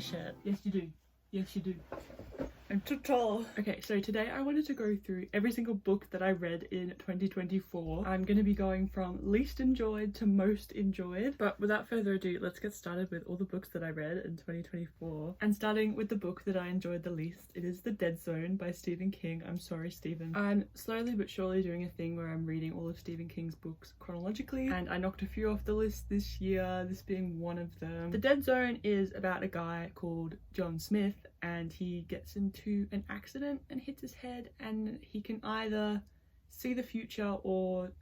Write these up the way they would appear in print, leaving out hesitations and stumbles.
shirt. Yes, you do. Yes, you do. I'm too tall. Okay, so today I wanted to go through every single book that I read in 2024. I'm going to be going from least enjoyed to most enjoyed. But without further ado, let's get started with all the books that I read in 2024. And starting with the book that I enjoyed the least, it is The Dead Zone by Stephen King. I'm sorry, Stephen. I'm slowly but surely doing a thing where I'm reading all of Stephen King's books chronologically, and I knocked a few off the list this year, this being one of them. The Dead Zone is about a guy called John Smith, and he gets into an accident and hits his head, and he can either see the future or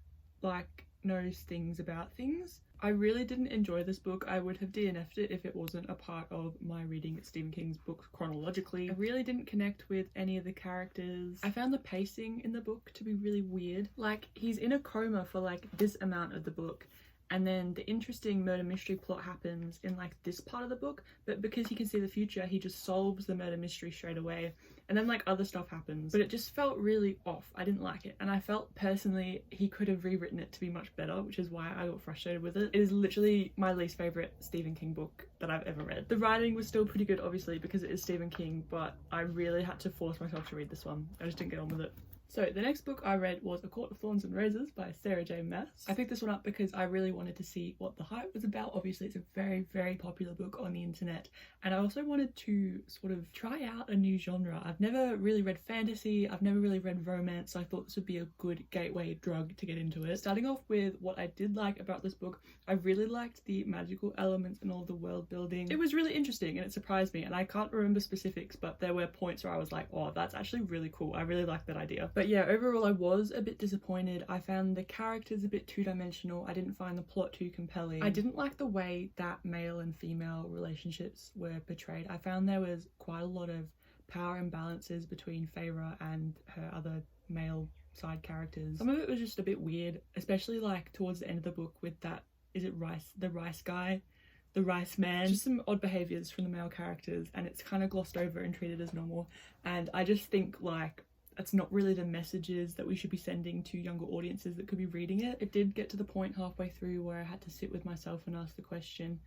like knows things about things. I really didn't enjoy this book. I would have DNF'd it if it wasn't a part of my reading Stephen King's books chronologically. I really didn't connect with any of the characters. I found the pacing in the book to be really weird. Like, he's in a coma for like this amount of the book, and then the interesting murder mystery plot happens in like this part of the book, but because he can see the future, he just solves the murder mystery straight away, and then like other stuff happens, but it just felt really off. I didn't like it, and I felt personally he could have rewritten it to be much better, which is why I got frustrated with it. It is literally my least favorite Stephen King book that I've ever read. The writing was still pretty good, obviously, because it is Stephen King, but I really had to force myself to read this one. I just didn't get on with it. So the next book I read was A Court of Thorns and Roses by Sarah J Maas. I picked this one up because I really wanted to see what the hype was about. Obviously it's a very, very popular book on the internet, and I also wanted to sort of try out a new genre. I've never really read fantasy, I've never really read romance, so I thought this would be a good gateway drug to get into it. Starting off with what I did like about this book, I really liked the magical elements and all the world building. It was really interesting and it surprised me, and I can't remember specifics, but there were points where I was like, oh, that's actually really cool. I really like that idea. But yeah, overall I was a bit disappointed. I found the characters a bit two-dimensional. I didn't find the plot too compelling. I didn't like the way that male and female relationships were portrayed. I found there was quite a lot of power imbalances between Feyre and her other male side characters. Some of it was just a bit weird, especially like towards the end of the book with that, is it the rice guy? The rice man. Just some odd behaviours from the male characters, and it's kind of glossed over and treated as normal, and I just think like that's not really the messages that we should be sending to younger audiences that could be reading it. It did get to the point halfway through where I had to sit with myself and ask the question,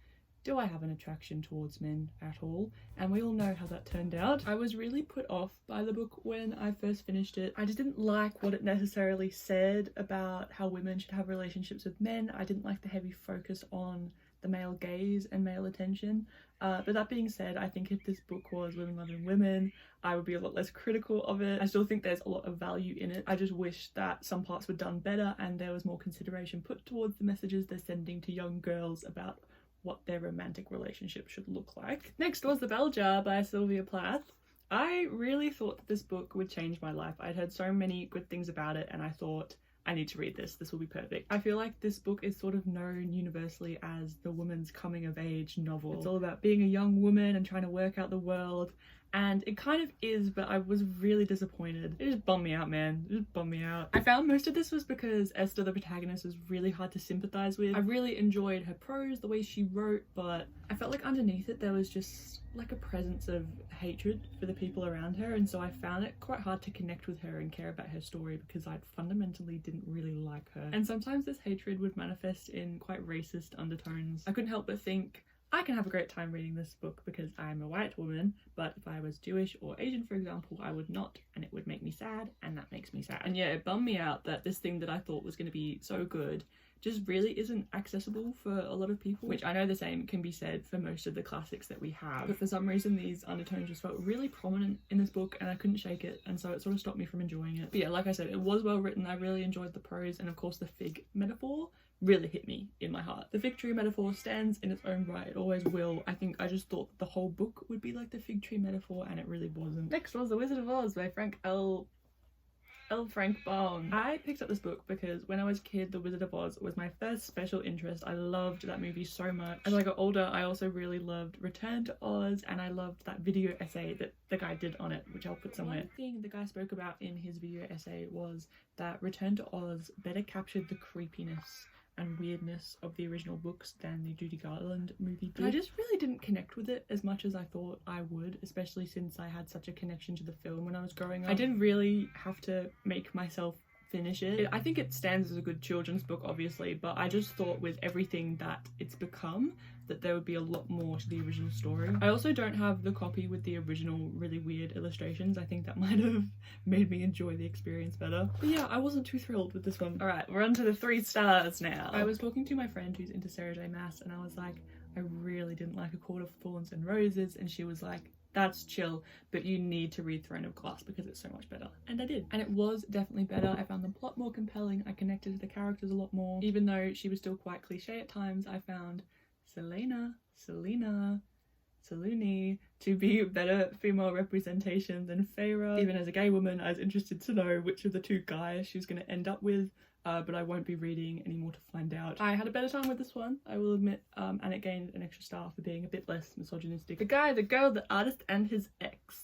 do I have an attraction towards men at all? And we all know how that turned out. I was really put off by the book when I first finished it. I just didn't like what it necessarily said about how women should have relationships with men. I didn't like the heavy focus on the male gaze and male attention. But that being said, I think if this book was Women Loving Women, I would be a lot less critical of it. I still think there's a lot of value in it. I just wish that some parts were done better and there was more consideration put towards the messages they're sending to young girls about what their romantic relationship should look like. Next was The Bell Jar by Sylvia Plath. I really thought that this book would change my life. I'd heard so many good things about it, and I thought, I need to read this will be perfect. I feel like this book is sort of known universally as the woman's coming of age novel. It's all about being a young woman and trying to work out the world, and it kind of is, but I was really disappointed. It just bummed me out, man. It just bummed me out. I found most of this was because Esther, the protagonist, was really hard to sympathize with. I really enjoyed her prose, the way she wrote, but I felt like underneath it there was just like a presence of hatred for the people around her, and so I found it quite hard to connect with her and care about her story because I fundamentally didn't really like her. And sometimes this hatred would manifest in quite racist undertones. I couldn't help but think, I can have a great time reading this book because I'm a white woman, but if I was Jewish or Asian, for example, I would not, and it would make me sad, and that makes me sad. And yeah, it bummed me out that this thing that I thought was going to be so good just really isn't accessible for a lot of people, which I know the same can be said for most of the classics that we have, but for some reason these undertones just felt really prominent in this book and I couldn't shake it, and so it sort of stopped me from enjoying it. But yeah, like I said, it was well written. I really enjoyed the prose, and of course the fig metaphor really hit me in my heart. The fig tree metaphor stands in its own right, it always will. I think I just thought the whole book would be like the fig tree metaphor, and it really wasn't. Next was The Wizard of Oz by Frank Baum. I picked up this book because when I was a kid, The Wizard of Oz was my first special interest. I loved that movie so much. As I got older, I also really loved Return to Oz, and I loved that video essay that the guy did on it, which I'll put somewhere. One thing the guy spoke about in his video essay was that Return to Oz better captured the creepiness and weirdness of the original books than the Judy Garland movie did. I just really didn't connect with it as much as I thought I would, especially since I had such a connection to the film when I was growing up. I did really have to make myself finish it. I think it stands as a good children's book, obviously, but I just thought with everything that it's become that there would be a lot more to the original story. I also don't have the copy with the original really weird illustrations. I think that might have made me enjoy the experience better. But yeah, I wasn't too thrilled with this one. Alright, we're on to the 3 stars now. I was talking to my friend who's into Sarah J Maas and I was like, I really didn't like A Court of Thorns and Roses, and she was like, that's chill, but you need to read Throne of Glass because it's so much better. And I did. And it was definitely better. I found the plot more compelling. I connected to the characters a lot more. Even though she was still quite cliche at times, I found Seluni to be better female representation than Feyre. Even as a gay woman, I was interested to know which of the 2 guys she's going to end up with. But I won't be reading anymore to find out. I had a better time with this one, I will admit, and it gained an extra star for being a bit less misogynistic. The guy, the girl, the artist, and his ex.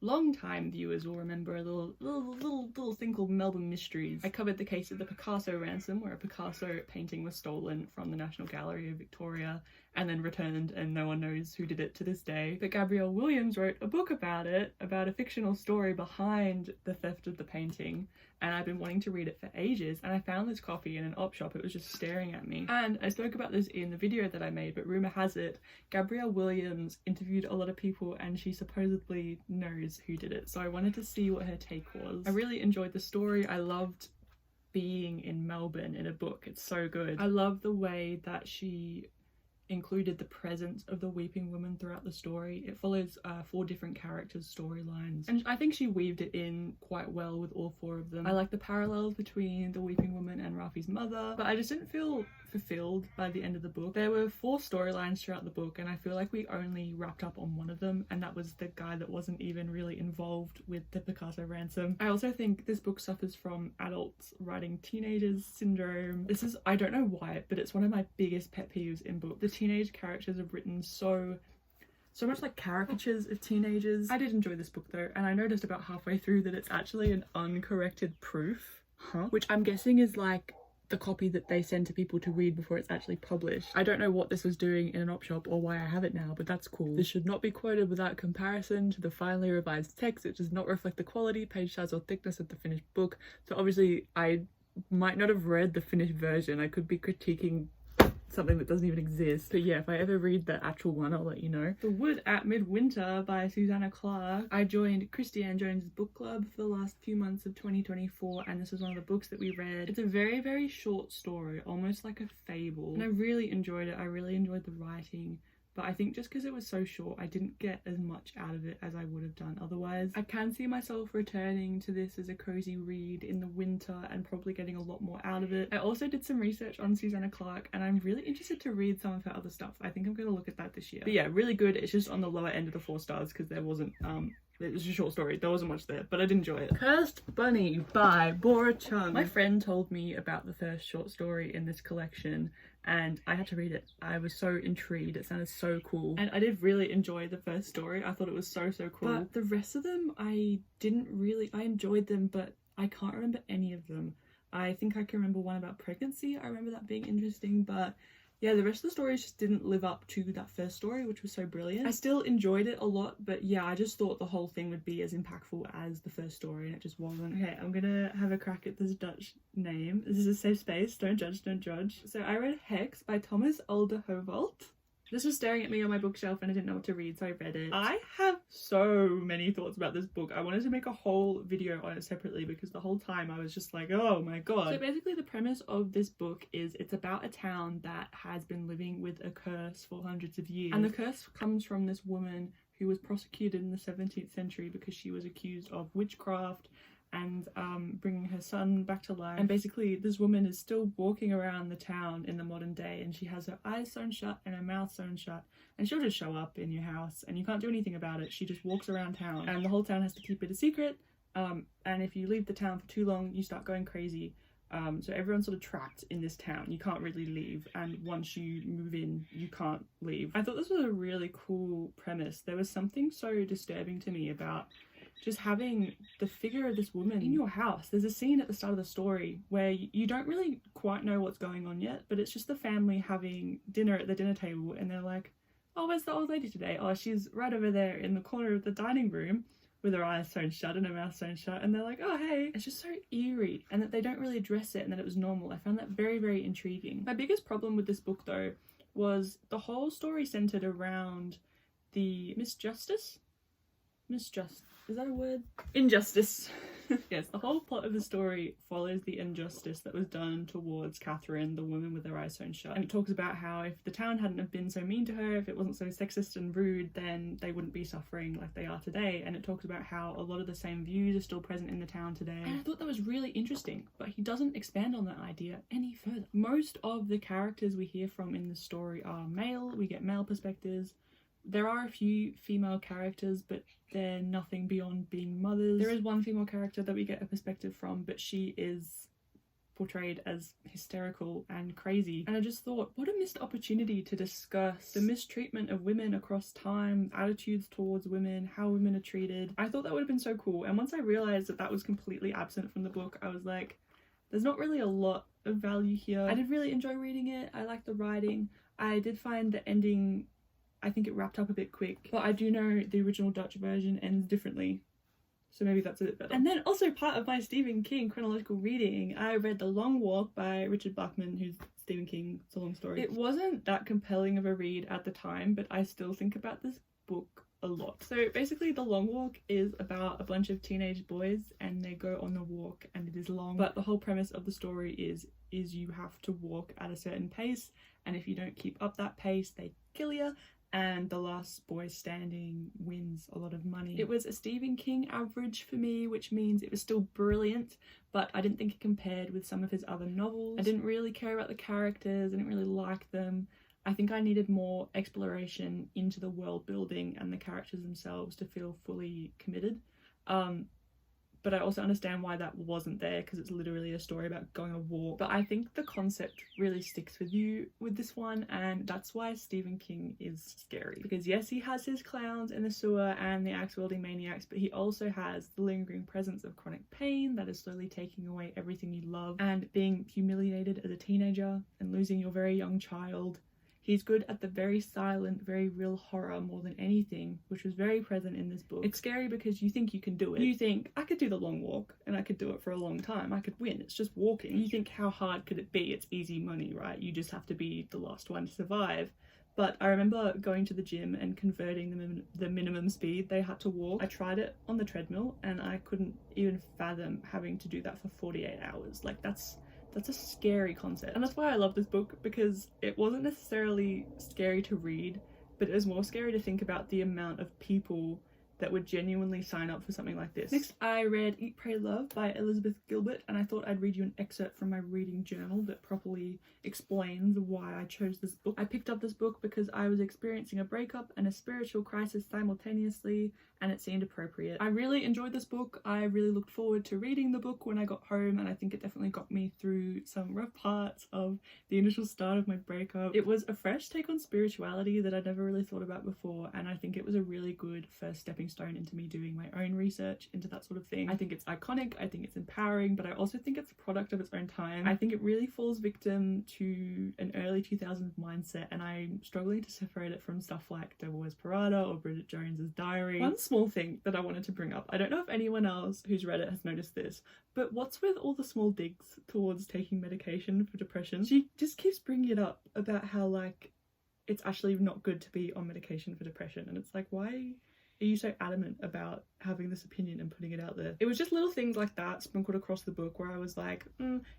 Long-time viewers will remember a little thing called Melbourne Mysteries. I covered the case of the Picasso ransom, where a Picasso painting was stolen from the National Gallery of Victoria and then returned, and no one knows who did it to this day. But Gabrielle Williams wrote a book about it, about a fictional story behind the theft of the painting, and I've been wanting to read it for ages, and I found this copy in an op shop. It was just staring at me. And I spoke about this in the video that I made, but rumour has it Gabrielle Williams interviewed a lot of people and she supposedly knows who did it, so I wanted to see what her take was. I really enjoyed the story. I loved being in Melbourne in a book. It's so good. I love the way that she included the presence of the weeping woman throughout the story. It follows 4 different characters' storylines, and I think she weaved it in quite well with all 4 of them. I like the parallels between the weeping woman and Rafi's mother, but I just didn't feel fulfilled by the end of the book. There were 4 storylines throughout the book, and I feel like we only wrapped up on one of them, and that was the guy that wasn't even really involved with the Picasso ransom. I also think this book suffers from adults writing teenagers syndrome. This is, I don't know why, but it's one of my biggest pet peeves in books. The teenage characters are written so much like caricatures of teenagers. I did enjoy this book though, and I noticed about halfway through that it's actually an uncorrected proof, which I'm guessing is like the copy that they send to people to read before it's actually published. I don't know what this was doing in an op shop or why I have it now, but that's cool. This should not be quoted without comparison to the finely revised text. It does not reflect the quality, page size, or thickness of the finished book. So obviously I might not have read the finished version. I could be critiquing something that doesn't even exist. But yeah, if I ever read the actual one, I'll let you know. The Wood at Midwinter by Susanna Clarke. I joined Christiane Jones' book club for the last few months of 2024, and this was one of the books that we read. It's a very, very short story, almost like a fable, and I really enjoyed it. I really enjoyed the writing. But I think just because it was so short, I didn't get as much out of it as I would have done otherwise. I can see myself returning to this as a cozy read in the winter and probably getting a lot more out of it. I also did some research on Susanna Clarke, and I'm really interested to read some of her other stuff. I think I'm going to look at that this year. But yeah, really good. It's just on the lower end of the 4 stars because there wasn't it was a short story. There wasn't much there, but I did enjoy it. Cursed Bunny by Bora Chung. My friend told me about the first short story in this collection, and I had to read it. I was so intrigued. It sounded so cool, and I did really enjoy the first story. I thought it was so cool. But the rest of them, I enjoyed them, but I can't remember any of them. I think I can remember one about pregnancy. I remember that being interesting, but yeah, the rest of the stories just didn't live up to that first story, which was so brilliant. I still enjoyed it a lot, but yeah, I just thought the whole thing would be as impactful as the first story, and it just wasn't. Okay, I'm gonna have a crack at this Dutch name. This is a safe space. Don't judge, don't judge. So I read Hex by Thomas Oldehovault. This was staring at me on my bookshelf and I didn't know what to read, so I read it. I have so many thoughts about this book. I wanted to make a whole video on it separately because the whole time I was just like, oh my god. So basically the premise of this book is it's about a town that has been living with a curse for hundreds of years. And the curse comes from this woman who was prosecuted in the 17th century because she was accused of witchcraft and bringing her son back to life. And basically this woman is still walking around the town in the modern day, and she has her eyes sewn shut and her mouth sewn shut, and she'll just show up in your house and you can't do anything about it. She just walks around town and the whole town has to keep it a secret, and if you leave the town for too long you start going crazy. So everyone's sort of trapped in this town. You can't really leave, and once you move in you can't leave. I thought this was a really cool premise. There was something so disturbing to me about just having the figure of this woman in your house. There's a scene at the start of the story where you don't really quite know what's going on yet, but it's just the family having dinner at the dinner table, and they're like, oh, where's the old lady today? Oh, she's right over there in the corner of the dining room. with her eyes sewn shut and her mouth sewn shut, and they're like, oh hey. It's just so eerie, and that they don't really address it and that it was normal. I found that very, very intriguing. My biggest problem with this book though was the whole story centered around the Injustice? Is that a word? Injustice. Yes, the whole plot of the story follows the injustice that was done towards Catherine, the woman with her eyes sewn shut. And it talks about how if the town hadn't have been so mean to her, if it wasn't so sexist and rude, then they wouldn't be suffering like they are today. And it talks about how a lot of the same views are still present in the town today. And I thought that was really interesting, but he doesn't expand on that idea any further. Most of the characters we hear from in the story are male. We get male perspectives. There are a few female characters, but they're nothing beyond being mothers. There is one female character that we get a perspective from, but she is portrayed as hysterical and crazy. And I just thought, what a missed opportunity to discuss the mistreatment of women across time, attitudes towards women, how women are treated. I thought that would have been so cool. And once I realised that that was completely absent from the book, I was like, there's not really a lot of value here. I did really enjoy reading it. I liked the writing. I did find the ending, I think it wrapped up a bit quick, but I do know the original Dutch version ends differently, so maybe that's a bit better. And then also part of my Stephen King chronological reading, I read The Long Walk by Richard Bachman, who's Stephen King. It's a long story. It wasn't that compelling of a read at the time, but I still think about this book a lot. So basically The Long Walk is about a bunch of teenage boys and they go on a walk and it is long, but the whole premise of the story is you have to walk at a certain pace, and if you don't keep up that pace they kill you, and the last boy standing wins a lot of money. It was a Stephen King average for me, which means it was still brilliant, but I didn't think it compared with some of his other novels. I didn't really care about the characters, I didn't really like them. I think I needed more exploration into the world building and the characters themselves to feel fully committed. But I also understand why that wasn't there, because it's literally a story about going on a walk. But I think the concept really sticks with you with this one, and that's why Stephen King is scary. Because yes, he has his clowns in the sewer and the axe-wielding maniacs, but he also has the lingering presence of chronic pain that is slowly taking away everything you love, and being humiliated as a teenager and losing your very young child. He's good at the very silent, very real horror more than anything, which was very present in this book. It's scary because you think you can do it. You think, I could do the long walk and I could do it for a long time. I could win. It's just walking. You think, how hard could it be? It's easy money, right? You just have to be the last one to survive. But I remember going to the gym and converting the minimum speed they had to walk. I tried it on the treadmill and I couldn't even fathom having to do that for 48 hours. Like that's a scary concept. And that's why I love this book, because it wasn't necessarily scary to read, but it was more scary to think about the amount of people that would genuinely sign up for something like this. Next, I read Eat, Pray, Love by Elizabeth Gilbert, and I thought I'd read you an excerpt from my reading journal that properly explains why I chose this book. I picked up this book because I was experiencing a breakup and a spiritual crisis simultaneously, and it seemed appropriate. I really enjoyed this book. I really looked forward to reading the book when I got home, and I think it definitely got me through some rough parts of the initial start of my breakup. It was a fresh take on spirituality that I'd never really thought about before, and I think it was a really good first stepping stone into me doing my own research into that sort of thing. I think it's iconic, I think it's empowering, but I also think it's a product of its own time. I think it really falls victim to an early 2000s mindset, and I'm struggling to separate it from stuff like Devil Wears Prada or Bridget Jones's Diary. One small thing that I wanted to bring up, I don't know if anyone else who's read it has noticed this, but what's with all the small digs towards taking medication for depression? She just keeps bringing it up about how like it's actually not good to be on medication for depression, and it's like, why are you so adamant about having this opinion and putting it out there? It was just little things like that sprinkled across the book where I was like,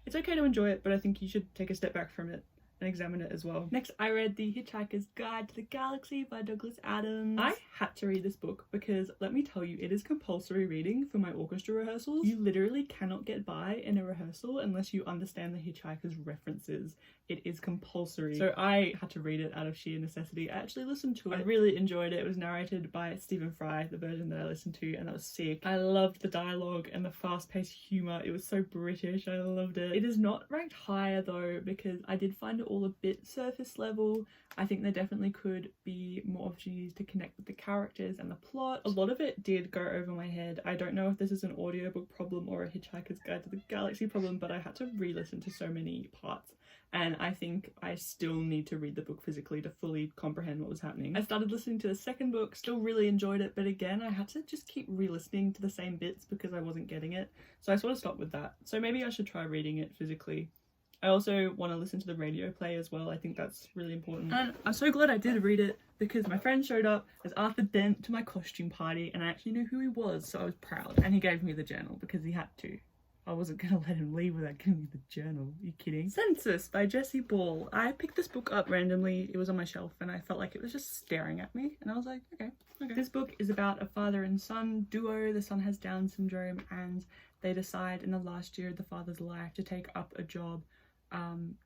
it's okay to enjoy it, but I think you should take a step back from it and examine it as well. Next, I read The Hitchhiker's Guide to the Galaxy by Douglas Adams. I had to read this book because, let me tell you, it is compulsory reading for my orchestra rehearsals. You literally cannot get by in a rehearsal unless you understand The Hitchhiker's references. It is compulsory. So I had to read it out of sheer necessity. I actually listened to it. I really enjoyed it. It was narrated by Stephen Fry, the version that I listened to, and that was sick. I loved the dialogue and the fast-paced humour. It was so British. I loved it. It is not ranked higher though, because I did find it all a bit surface level. I think there definitely could be more opportunities to connect with the characters and the plot. A lot of it did go over my head. I don't know if this is an audiobook problem or a Hitchhiker's Guide to the Galaxy problem, but I had to re-listen to so many parts. and I think I still need to read the book physically to fully comprehend what was happening. I started listening to the second book, still really enjoyed it, but again I had to just keep re-listening to the same bits because I wasn't getting it, so I sort of stopped with that. So maybe I should try reading it physically. I also want to listen to the radio play as well. I think that's really important. And I'm so glad I did read it because my friend showed up as Arthur Dent to my costume party and I actually knew who he was, so I was proud. And he gave me the journal because he had to. I wasn't gonna let him leave without giving me the journal. Are you kidding? Census by Jessie Ball. I picked this book up randomly. It was on my shelf and I felt like it was just staring at me. And I was like, okay. This book is about a father and son duo. The son has Down syndrome and they decide in the last year of the father's life to take up a job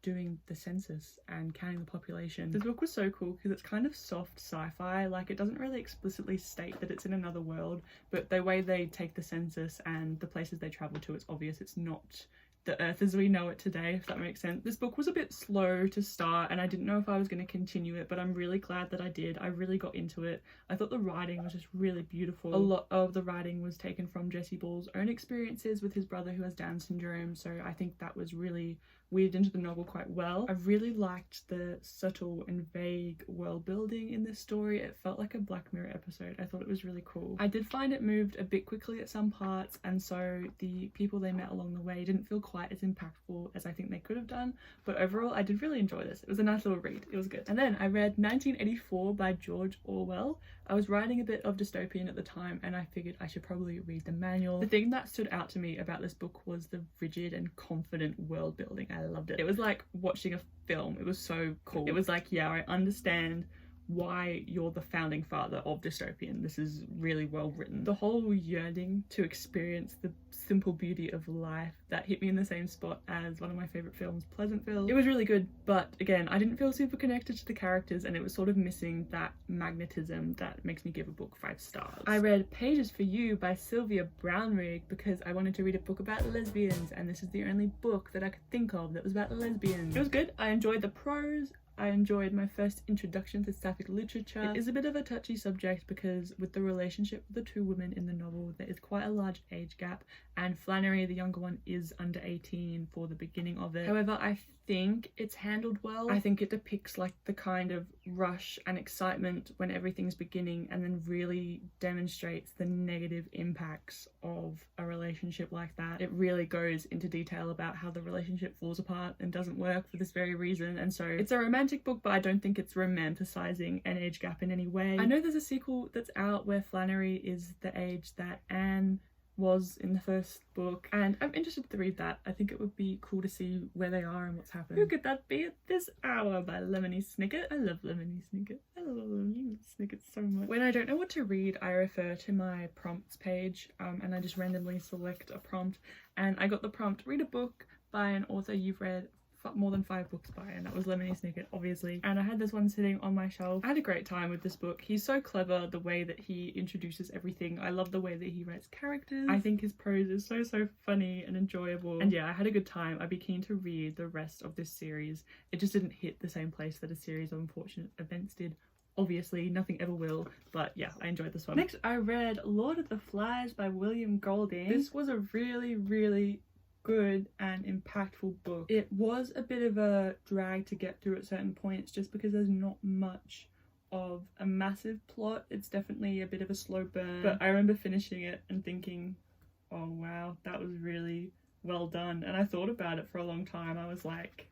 doing the census and counting the population. This book was so cool because it's kind of soft sci-fi, like it doesn't really explicitly state that it's in another world, but the way they take the census and the places they travel to, it's obvious it's not the Earth as we know it today, if that makes sense. This book was a bit slow to start and I didn't know if I was going to continue it, but I'm really glad that I did. I really got into it. I thought the writing was just really beautiful. A lot of the writing was taken from Jessie Ball's own experiences with his brother who has Down syndrome, so I think that was really weaved into the novel quite well. I really liked the subtle and vague world building in this story. It felt like a Black Mirror episode. I thought it was really cool. I did find it moved a bit quickly at some parts, and so the people they met along the way didn't feel quite as impactful as I think they could have done, but overall I did really enjoy this. It was a nice little read. It was good. And then I read 1984 by George Orwell. I was writing a bit of dystopian at the time and I figured I should probably read the manual. The thing that stood out to me about this book was the rigid and confident world building. I loved it. It was like watching a film. It was so cool. It was like, yeah, I understand why you're the founding father of dystopian. This is really well written. The whole yearning to experience the simple beauty of life, that hit me in the same spot as one of my favorite films, Pleasantville. It was really good, but again, I didn't feel super connected to the characters and it was sort of missing that magnetism that makes me give a book 5 stars. I read Pages for You by Sylvia Brownrigg because I wanted to read a book about lesbians and this is the only book that I could think of that was about lesbians. It was good. I enjoyed the prose. I enjoyed my first introduction to sapphic literature. It is a bit of a touchy subject because with the relationship of the two women in the novel, there is quite a large age gap and Flannery, the younger one, is under 18 for the beginning of it. However, I think it's handled well. I think it depicts like the kind of rush and excitement when everything's beginning and then really demonstrates the negative impacts of a relationship like that. It really goes into detail about how the relationship falls apart and doesn't work for this very reason, and so it's a romantic book, but I don't think it's romanticizing an age gap in any way. I know there's a sequel that's out where Flannery is the age that Anne was in the first book and I'm interested to read that. I think it would be cool to see where they are and what's happened. Who could that be at this hour by Lemony Snicket? I love Lemony Snicket. I love Lemony Snicket so much. When I don't know what to read, I refer to my prompts page and I just randomly select a prompt and I got the prompt, read a book by an author you've read more than 5 books by, and that was Lemony Snicket, obviously. And I had this one sitting on my shelf. I had a great time with this book. He's so clever, the way that he introduces everything. I love the way that he writes characters. I think his prose is so funny and enjoyable. And yeah, I had a good time. I'd be keen to read the rest of this series. It just didn't hit the same place that a series of unfortunate events did. Obviously, nothing ever will, but yeah, I enjoyed this one. Next, I read Lord of the Flies by William Golding. This was a really good and impactful book. It was a bit of a drag to get through at certain points just because there's not much of a massive plot. It's definitely a bit of a slow burn, but I remember finishing it and thinking, oh wow, that was really well done. And I thought about it for a long time. I was like,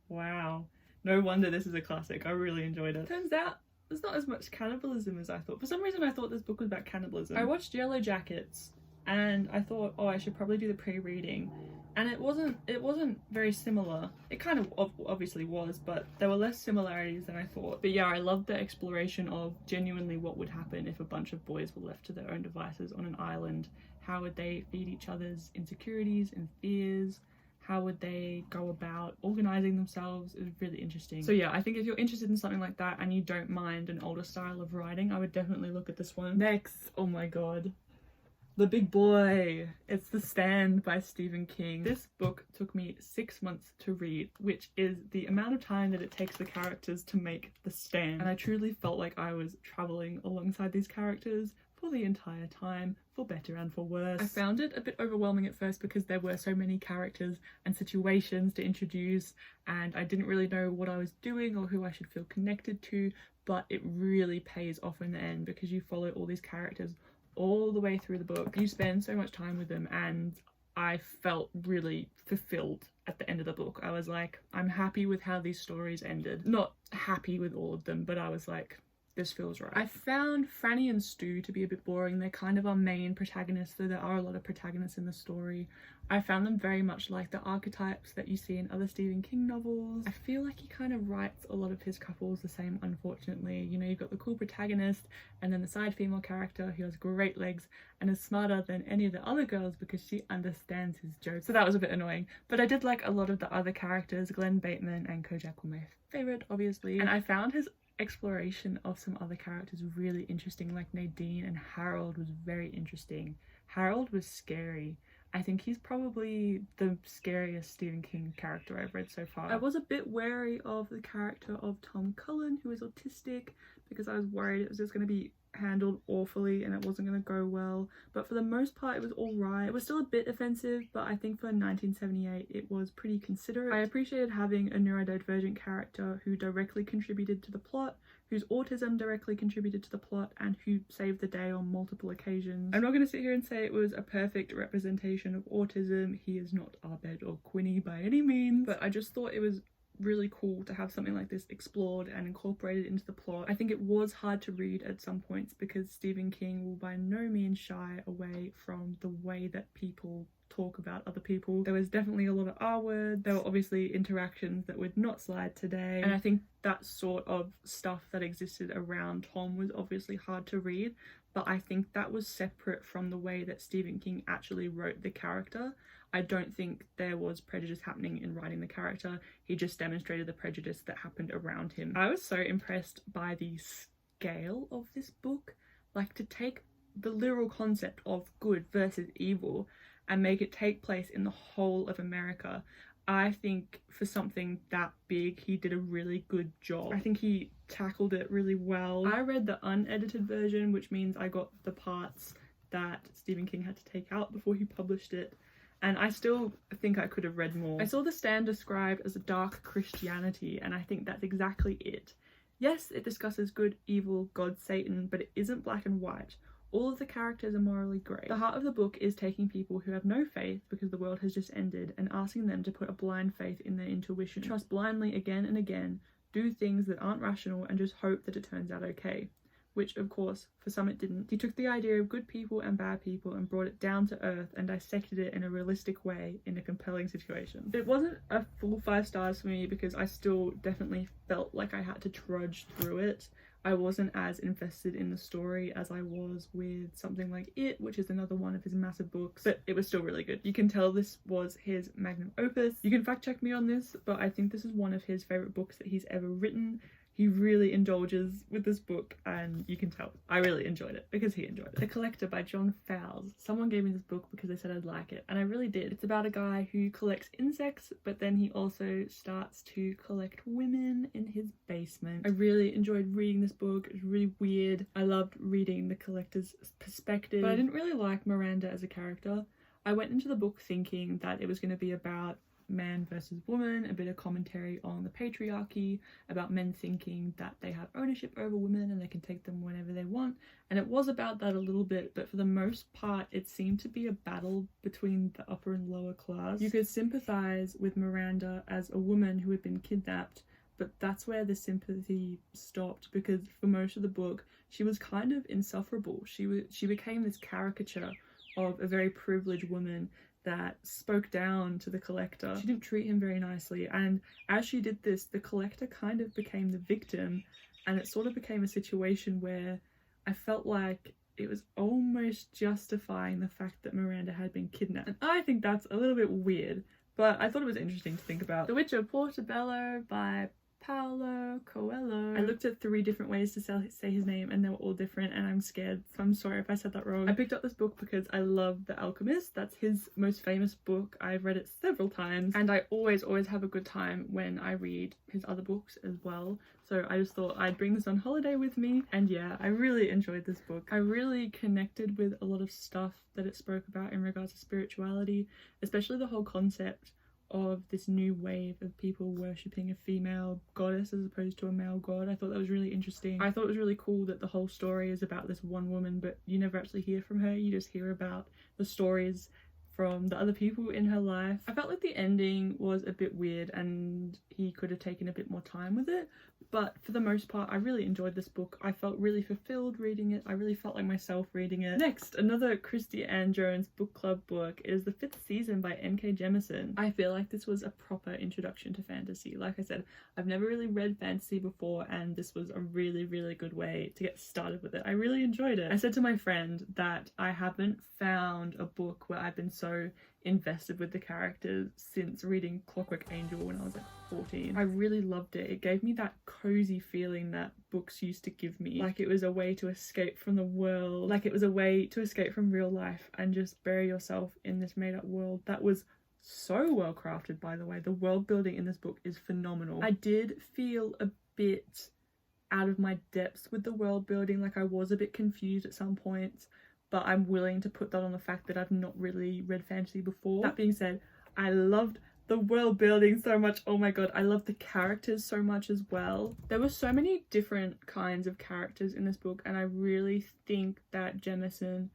wow, no wonder this is a classic. I really enjoyed it. Turns out there's not as much cannibalism as I thought. For some reason I thought this book was about cannibalism. I watched Yellow Jackets and I thought, oh, I should probably do the pre-reading, and it wasn't very similar. It kind of obviously was, but there were less similarities than I thought. But yeah, I loved the exploration of genuinely what would happen if a bunch of boys were left to their own devices on an island. How would they feed each other's insecurities and fears? How would they go about organizing themselves? It was really interesting. So yeah, I think if you're interested in something like that and you don't mind an older style of writing, I would definitely look at this one. Next, oh my god, the big boy. It's The Stand by Stephen King. This book took me 6 months to read, which is the amount of time that it takes the characters to make the stand. And I truly felt like I was traveling alongside these characters for the entire time, for better and for worse. I found it a bit overwhelming at first because there were so many characters and situations to introduce, and I didn't really know what I was doing or who I should feel connected to, but it really pays off in the end because you follow all these characters all the way through the book. You spend so much time with them, and I felt really fulfilled at the end of the book. I was like, I'm happy with how these stories ended. Not happy with all of them, but I was like, this feels right. I found Franny and Stu to be a bit boring. They're kind of our main protagonists, though there are a lot of protagonists in the story. I found them very much like the archetypes that you see in other Stephen King novels. I feel like he kind of writes a lot of his couples the same, unfortunately. You know, you've got the cool protagonist and then the side female character who has great legs and is smarter than any of the other girls because she understands his jokes. So that was a bit annoying. But I did like a lot of the other characters. Glenn Bateman and Kojak were my favourite, obviously. And I found his exploration of some other characters really interesting, like Nadine and Harold was very interesting. Harold was scary. I think he's probably the scariest Stephen King character I've read so far. I was a bit wary of the character of Tom Cullen, who is autistic, because I was worried it was just going to be handled awfully and it wasn't going to go well, but for the most part it was all right. It was still a bit offensive, but I think for 1978 it was pretty considerate. I appreciated having a neurodivergent character who directly contributed to the plot, whose autism directly contributed to the plot, and who saved the day on multiple occasions. I'm not going to sit here and say it was a perfect representation of autism. He is not Abed or Quinny by any means, but I just thought it was really cool to have something like this explored and incorporated into the plot. I think it was hard to read at some points because Stephen King will by no means shy away from the way that people talk about other people. There was definitely a lot of R words. There were obviously interactions that would not slide today, and I think that sort of stuff that existed around Tom was obviously hard to read, but I think that was separate from the way that Stephen King actually wrote the character. I don't think there was prejudice happening in writing the character. He just demonstrated the prejudice that happened around him. I was so impressed by the scale of this book. Like, to take the literal concept of good versus evil and make it take place in the whole of America. I think for something that big, he did a really good job. I think he tackled it really well. I read the unedited version, which means I got the parts that Stephen King had to take out before he published it. And I still think I could have read more. I saw The Stand described as a dark Christianity, and I think that's exactly it. Yes, it discusses good, evil, God, Satan, but it isn't black and white. All of the characters are morally grey. The heart of the book is taking people who have no faith because the world has just ended and asking them to put a blind faith in their intuition, trust blindly again and again, do things that aren't rational and just hope that it turns out okay. Which, of course, for some it didn't. He took the idea of good people and bad people and brought it down to earth and dissected it in a realistic way in a compelling situation. It wasn't a full 5 stars for me because I still definitely felt like I had to trudge through it. I wasn't as invested in the story as I was with something like It, which is another one of his massive books, but it was still really good. You can tell this was his magnum opus. You can fact check me on this, but I think this is one of his favourite books that he's ever written. He really indulges with this book, and you can tell. I really enjoyed it because he enjoyed it. The Collector by John Fowles. Someone gave me this book because they said I'd like it, and I really did. It's about a guy who collects insects, but then he also starts to collect women in his basement. I really enjoyed reading this book. It was really weird. I loved reading the collector's perspective, but I didn't really like Miranda as a character. I went into the book thinking that it was going to be about man versus woman, a bit of commentary on the patriarchy, about men thinking that they have ownership over women and they can take them whenever they want, and it was about that a little bit, but for the most part it seemed to be a battle between the upper and lower class. You could sympathize with Miranda as a woman who had been kidnapped, but that's where the sympathy stopped, because for most of the book she was kind of insufferable. She became this caricature of a very privileged woman that spoke down to the Collector. She didn't treat him very nicely, and as she did this, the Collector kind of became the victim, and it sort of became a situation where I felt like it was almost justifying the fact that Miranda had been kidnapped. And I think that's a little bit weird, but I thought it was interesting to think about. The Witch of Portobello by Paulo Coelho. I looked at 3 different ways to say his name and they were all different, and I'm scared, so I'm sorry if I said that wrong. I picked up this book because I love The Alchemist. That's his most famous book. I've read it several times and I always have a good time when I read his other books as well. So I just thought I'd bring this on holiday with me, and yeah, I really enjoyed this book. I really connected with a lot of stuff that it spoke about in regards to spirituality, especially the whole concept of this new wave of people worshipping a female goddess as opposed to a male god. I thought that was really interesting. I thought it was really cool that the whole story is about this one woman, but you never actually hear from her. You just hear about the stories from the other people in her life. I felt like the ending was a bit weird and he could have taken a bit more time with it, but for the most part I really enjoyed this book. I felt really fulfilled reading it. I really felt like myself reading it. Next, another Christie Ann Jones book club book is The 5th Season by N.K. Jemisin. I feel like this was a proper introduction to fantasy. Like I said, I've never really read fantasy before, and this was a really good way to get started with it. I really enjoyed it. I said to my friend that I haven't found a book where I've been so invested with the characters since reading Clockwork Angel when I was like 14. I really loved it. It gave me that cozy feeling that books used to give me. Like it was a way to escape from the world. Like it was a way to escape from real life and just bury yourself in this made up world that was so well crafted, by the way. The world building in this book is phenomenal. I did feel a bit out of my depths with the world building. Like I was a bit confused at some points, but I'm willing to put that on the fact that I've not really read fantasy before. That being said, I loved the world building so much. Oh my god, I loved the characters so much as well. There were so many different kinds of characters in this book, and I really think that Jemisin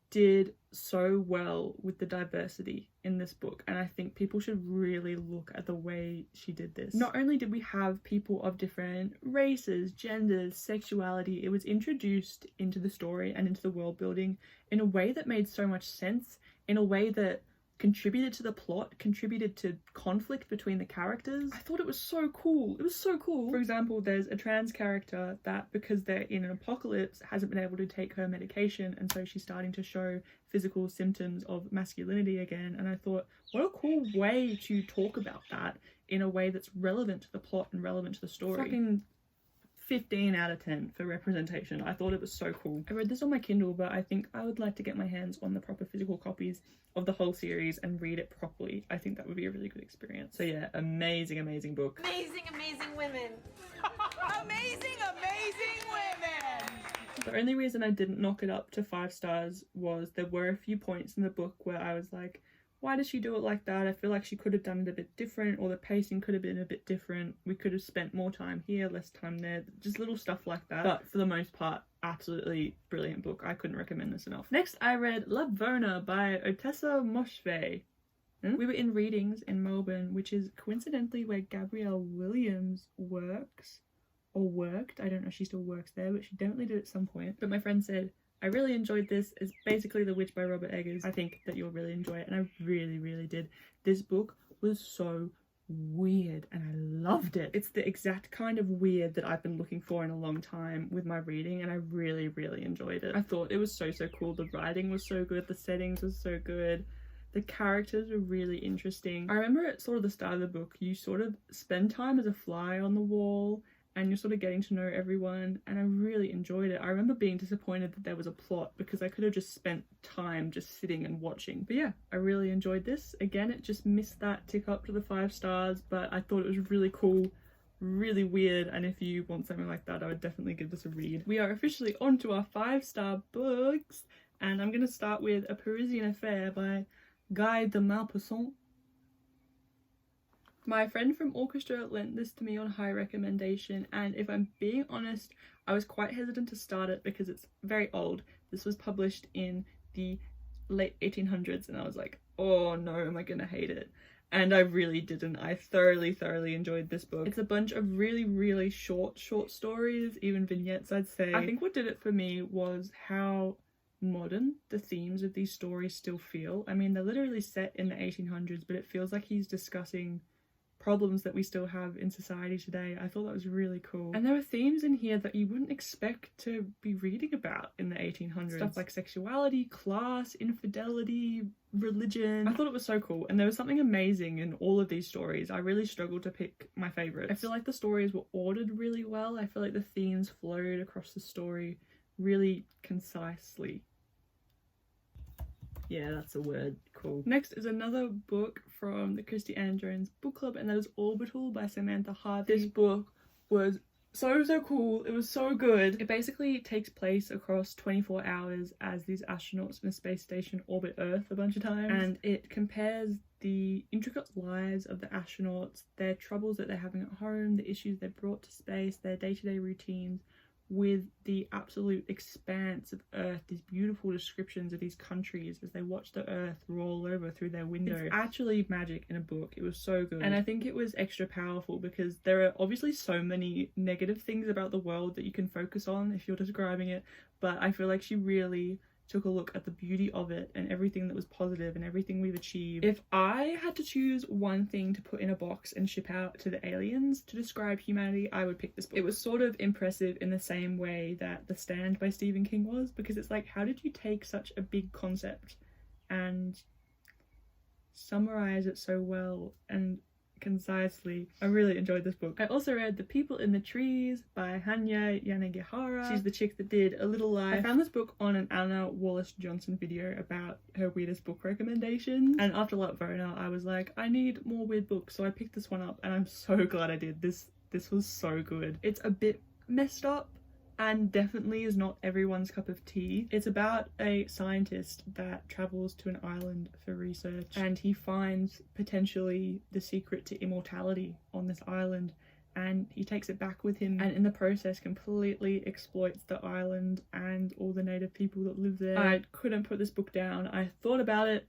did so well with the diversity in this book, and I think people should really look at the way she did this. Not only did we have people of different races, genders, sexuality, it was introduced into the story and into the world building in a way that made so much sense, in a way that contributed to the plot, contributed to conflict between the characters. I thought it was so cool. It was so cool. For example, there's a trans character that, because they're in an apocalypse, hasn't been able to take her medication, and so she's starting to show physical symptoms of masculinity again. And I thought, what a cool way to talk about that in a way that's relevant to the plot and relevant to the story. Fucking 15 out of 10 for representation. I thought it was so cool. I read this on my Kindle, but I think I would like to get my hands on the proper physical copies of the whole series and read it properly. I think that would be a really good experience. So yeah, amazing book. Amazing women. Amazing women. The only reason I didn't knock it up to 5 stars was there were a few points in the book where I was like, why does she do it like that? I feel like she could have done it a bit different, or the pacing could have been a bit different. We could have spent more time here, less time there, just little stuff like that. But for the most part, absolutely brilliant book. I couldn't recommend this enough. Next, I read La Verna by Otessa Moshfegh. We were in readings in Melbourne, which is coincidentally where Gabrielle Williams works, or worked. I don't know if she still works there, but she definitely did at some point. But my friend said, I really enjoyed this. It's basically The Witch by Robert Eggers. I think that you'll really enjoy it, and I really did. This book was so weird and I loved it. It's the exact kind of weird that I've been looking for in a long time with my reading, and I really enjoyed it. I thought it was so cool. The writing was so good, the settings was so good, the characters were really interesting. I remember at sort of the start of the book, you sort of spend time as a fly on the wall and you're sort of getting to know everyone, and I really enjoyed it. I remember being disappointed that there was a plot because I could have just spent time just sitting and watching. But yeah, I really enjoyed this. Again, it just missed that tick up to the 5 stars, but I thought it was really cool, really weird, and if you want something like that, I would definitely give this a read. We are officially on to our 5-star books, and I'm going to start with A Parisian Affair by Guy de Maupassant. My friend from orchestra lent this to me on high recommendation, and if I'm being honest, I was quite hesitant to start it because it's very old. This was published in the late 1800s, and I was like, oh no, am I gonna hate it? And I really didn't. I thoroughly enjoyed this book. It's a bunch of really short stories, even vignettes, I'd say. I think what did it for me was how modern the themes of these stories still feel. I mean, they're literally set in the 1800s, but it feels like he's discussing problems that we still have in society today. I thought that was really cool. And there were themes in here that you wouldn't expect to be reading about in the 1800s. Stuff like sexuality, class, infidelity, religion. I thought it was so cool, and there was something amazing in all of these stories. I really struggled to pick my favorites. I feel like the stories were ordered really well. I feel like the themes flowed across the story really concisely. Yeah, that's a word. Cool. Next is another book from the Christie Ann Jones book club, and that is Orbital by Samantha Harvey. This book was so cool. It was so good. It basically takes place across 24 hours as these astronauts from the space station orbit Earth a bunch of times, and it compares the intricate lives of the astronauts, their troubles that they're having at home, the issues they're brought to space, their day-to-day routines, with the absolute expanse of Earth, these beautiful descriptions of these countries as they watch the Earth roll over through their window. It's actually magic in a book. It was so good. And I think it was extra powerful because there are obviously so many negative things about the world that you can focus on if you're describing it, but I feel like she really took a look at the beauty of it and everything that was positive and everything we've achieved. If I had to choose one thing to put in a box and ship out to the aliens to describe humanity, I would pick this book. It was sort of impressive in the same way that The Stand by Stephen King was, because it's like, how did you take such a big concept and summarize it so well and concisely? I really enjoyed this book. I also read The People in the Trees by Hanya Yanagihara. She's the chick that did A Little Life. I found this book on an Anna Wallace Johnson video about her weirdest book recommendations, and after Love Verona I was like, I need more weird books, so I picked this one up and I'm so glad I did. This was so good. It's a bit messed up and definitely is not everyone's cup of tea. It's about a scientist that travels to an island for research, and he finds potentially the secret to immortality on this island, and he takes it back with him, and in the process completely exploits the island and all the native people that live there. I couldn't put this book down. I thought about it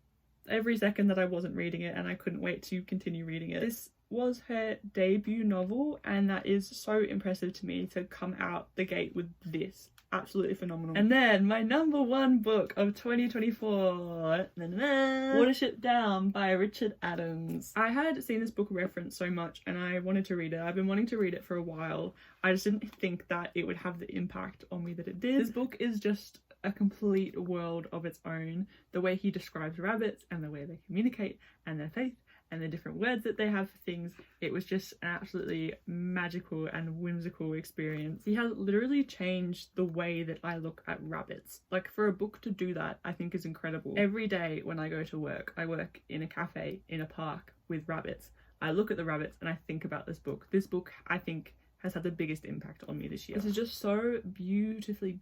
every second that I wasn't reading it, and I couldn't wait to continue reading it. This was her debut novel, and that is so impressive to me to come out the gate with this. Absolutely phenomenal. And then my number one book of 2024, Watership Down by Richard Adams. I had seen this book referenced so much and I wanted to read it. I've been wanting to read it for a while. I just didn't think that it would have the impact on me that it did. This book is just a complete world of its own. The way he describes rabbits and the way they communicate and their faith and the different words that they have for things, it was just an absolutely magical and whimsical experience. He has literally changed the way that I look at rabbits. Like, for a book to do that, I think is incredible. Every day when I go to work, I work in a cafe in a park with rabbits. I look at the rabbits and I think about this book. This book, I think, has had the biggest impact on me this year. This is just so beautifully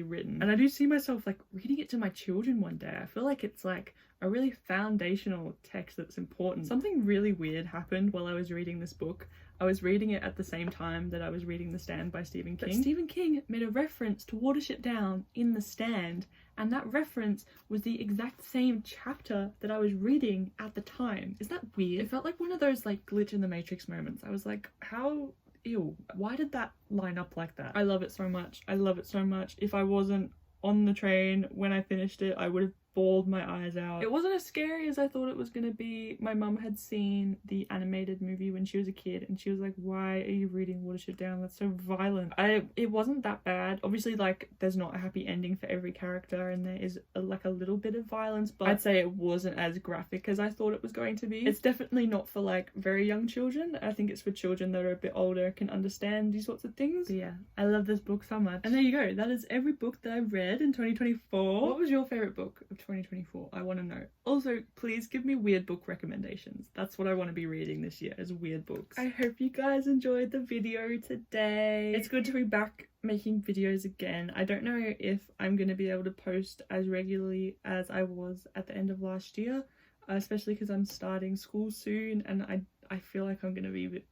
written, and I do see myself like reading it to my children one day. I feel like it's like a really foundational text that's important. Something really weird happened while I was reading this book. I was reading it at the same time that I was reading The Stand by Stephen King. But Stephen King made a reference to Watership Down in The Stand, and that reference was the exact same chapter that I was reading at the time. Is that weird? It felt like one of those like glitch in the Matrix moments. I was like, how? Ew, why did that line up like that? I love it so much. I love it so much. If I wasn't on the train when I finished it, I would have bawled my eyes out. It wasn't as scary as I thought it was gonna be. My mum had seen the animated movie when she was a kid and she was like, why are you reading Watership Down? That's so violent. It wasn't that bad. Obviously, like, there's not a happy ending for every character and there is a little bit of violence, but I'd say it wasn't as graphic as I thought it was going to be. It's definitely not for like very young children. I think it's for children that are a bit older, can understand these sorts of things. But yeah, I love this book so much. And there you go. That is every book that I've read in 2024. What was your favorite book of 2024? I want to know. Also, please give me weird book recommendations. That's what I want to be reading this year, is weird books. I hope you guys enjoyed the video today. It's good to be back making videos again. I don't know if I'm going to be able to post as regularly as I was at the end of last year, especially because I'm starting school soon and I feel like I'm going to be a bit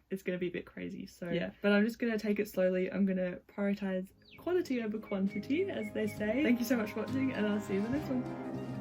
it's going to be a bit crazy. So yeah, but I'm just going to take it slowly. I'm going to prioritize quality over quantity, as they say. Thank you so much for watching, and I'll see you in the next one.